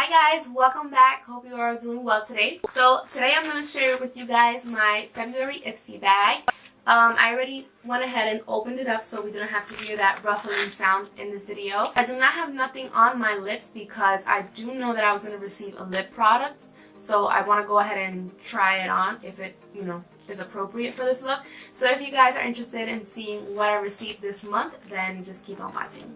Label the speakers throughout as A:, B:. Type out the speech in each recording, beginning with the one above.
A: Hi guys, welcome back. Hope you are doing well today. So today I'm going to share with you guys my February Ipsy bag. I already went ahead and opened it up so we didn't have to hear that ruffling sound in this video. I do not have nothing on my lips because I do know that I was going to receive a lip product. So I want to go ahead and try it on if it, is appropriate for this look. So if you guys are interested in seeing what I received this month, then just keep on watching.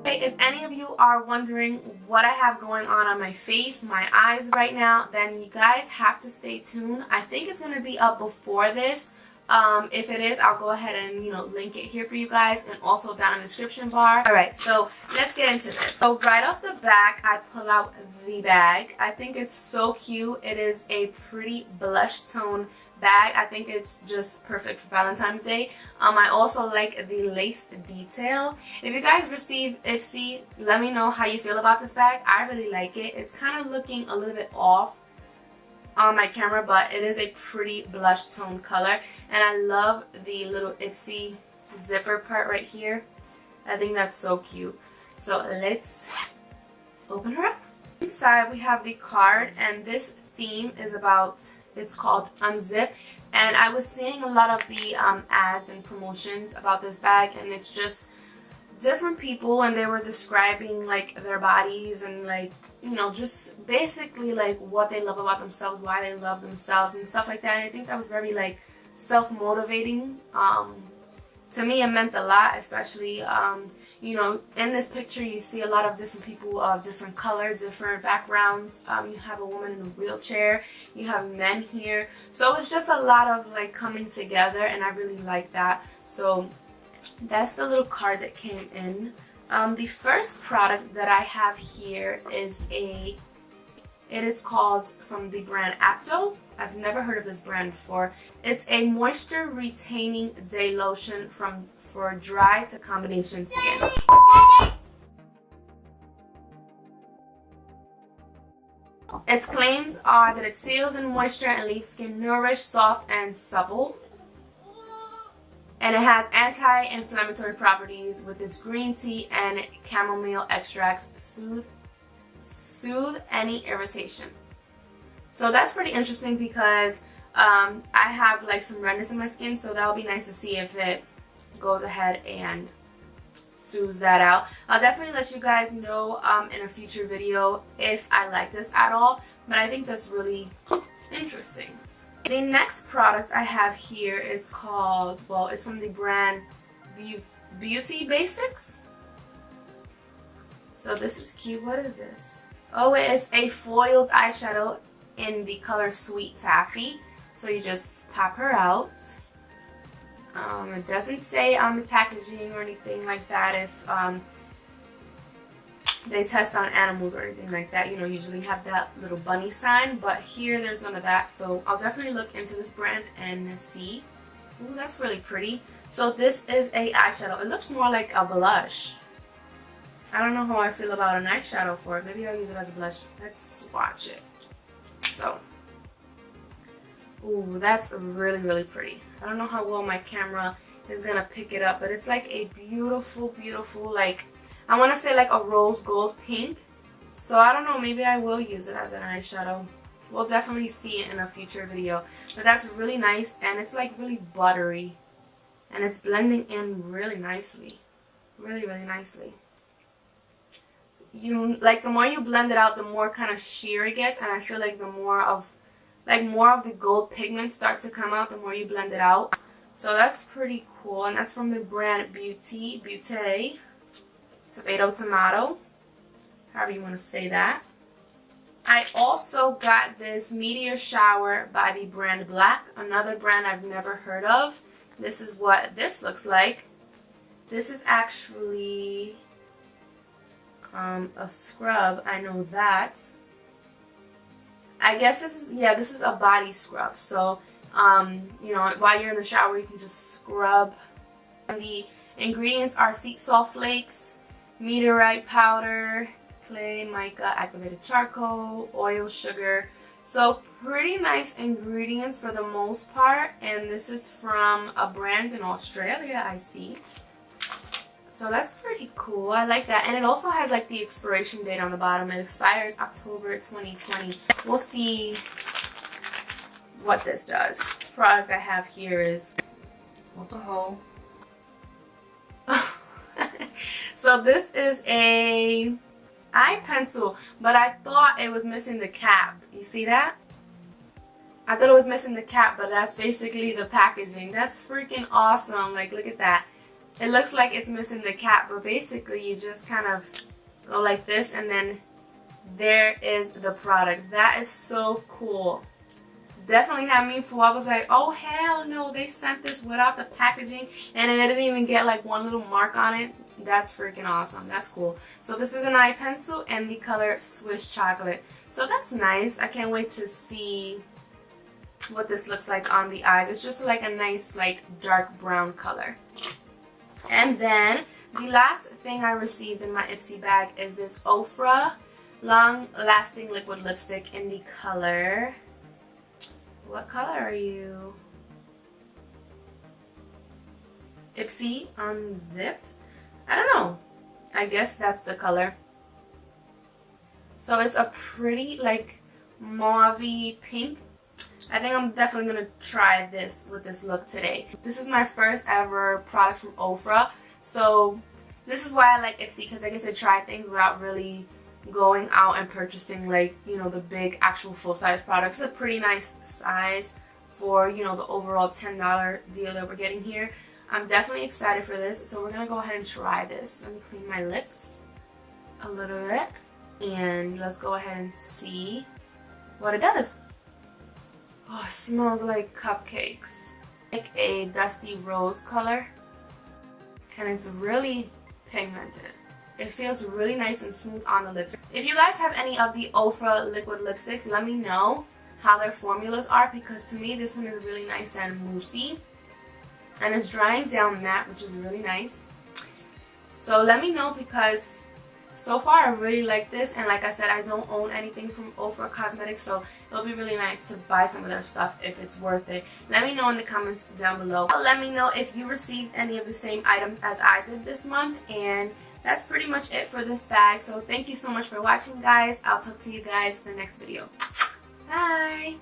A: If any of you are wondering what I have going on my face, my eyes right now, then you guys have to stay tuned. I think it's going to be up before this. If it is, I'll go ahead and, link it here for you guys and also down in the description bar. Alright, so let's get into this. So right off the back, I pull out the bag. I think it's so cute. It is a pretty blush tone bag. I think it's just perfect for Valentine's Day. I also like the lace detail. If you guys receive Ipsy, let me know how you feel about this bag. I really like it. It's kind of looking a little bit off on my camera, but it is a pretty blush tone color, and I love the little Ipsy zipper part right here. I think that's so cute. So let's open her up. Inside we have the card, and this theme is about, it's called Unzip, and I was seeing a lot of the ads and promotions about this bag, and it's just different people, and they were describing like their bodies and like, just basically like what they love about themselves, why they love themselves and stuff like that. And I think that was very like self-motivating. To me it meant a lot, especially in this picture you see a lot of different people of different color, different backgrounds. You have a woman in a wheelchair, you have men here, so it's just a lot of like coming together, and I really like that. So that's the little card that came in. The first product that I have here is it is called, from the brand Apto. I've never heard of this brand before. It's a moisture retaining day lotion for dry to combination skin. Its claims are that it seals in moisture and leaves skin nourished, soft, and supple. And it has anti-inflammatory properties with its green tea and chamomile extracts soothe any irritation. So that's pretty interesting because I have like some redness in my skin, so that'll be nice to see if it goes ahead and soothes that out. I'll definitely let you guys know in a future video if I like this at all, but I think that's really interesting. The next product I have here is called, well, it's from the brand Beauty Basics. So this is cute. What is this? Oh, it's a foiled eyeshadow in the color Sweet Taffy. So you just pop her out. It doesn't say on the packaging or anything like that if they test on animals or anything like that. Usually have that little bunny sign, but here there's none of that. So I'll definitely look into this brand and see. Ooh, that's really pretty. So this is a eyeshadow. It looks more like a blush. I don't know how I feel about an eyeshadow for it. Maybe I'll use it as a blush. Let's swatch it. So, ooh, that's really, really pretty. I don't know how well my camera is gonna pick it up, but it's like a beautiful, beautiful, like, I want to say like a rose gold pink. So I don't know, maybe I will use it as an eyeshadow. We'll definitely see it in a future video. But that's really nice, and it's like really buttery. And it's blending in really nicely. Really, really nicely. The more you blend it out, the more kind of sheer it gets, and I feel like the more of the gold pigments start to come out the more you blend it out. So that's pretty cool, and that's from the brand Beauty. Tomato, however you want to say that. I also got this Meteor Shower by the brand Black, another brand I've never heard of. This is what this looks like. This is actually a scrub, I know that. I guess this is a body scrub. So while you're in the shower you can just scrub. And the ingredients are sea salt flakes, meteorite powder, clay, mica, activated charcoal, oil, sugar. So pretty nice ingredients for the most part, and this is from a brand in Australia, I see. So that's pretty cool. I like that. And it also has like the expiration date on the bottom. It expires October 2020. We'll see what this does. This product I have here is, what the hell? So this is a eye pencil, but I thought it was missing the cap. You see that? I thought it was missing the cap, but that's basically the packaging. That's freaking awesome. Like, look at that. It looks like it's missing the cap, but basically you just kind of go like this, and then there is the product. That is so cool. Definitely had me fooled. I was like, oh hell no, they sent this without the packaging, and it didn't even get like one little mark on it. That's freaking awesome. That's cool. So this is an eye pencil in the color Swiss Chocolate. So that's nice. I can't wait to see what this looks like on the eyes. It's just like a nice like dark brown color. And then the last thing I received in my Ipsy bag is this Ofra long lasting liquid lipstick in the color, what color are you? Ipsy Unzipped? I don't know. I guess that's the color. So it's a pretty like mauve-y pink. I think I'm definitely going to try this with this look today. This is my first ever product from Ofra. So this is why I like Ipsy, because I get to try things without really going out and purchasing like, you know, the big actual full-size products. It's a pretty nice size for, you know, the overall $10 deal that we're getting here. I'm definitely excited for this, so we're going to go ahead and try this. Let me clean my lips a little bit, and let's go ahead and see what it does. Oh, it smells like cupcakes. Like a dusty rose color, and it's really pigmented. It feels really nice and smooth on the lips. If you guys have any of the Ofra liquid lipsticks, let me know how their formulas are, because to me this one is really nice and moussey. And it's drying down matte, which is really nice. So let me know, because so far I really like this, and like I said, I don't own anything from Ofra Cosmetics, so it'll be really nice to buy some of their stuff if it's worth it. Let me know in the comments down below. Let me know if you received any of the same items as I did this month, and that's pretty much it for this bag. So thank you so much for watching, guys. I'll talk to you guys in the next video. Bye!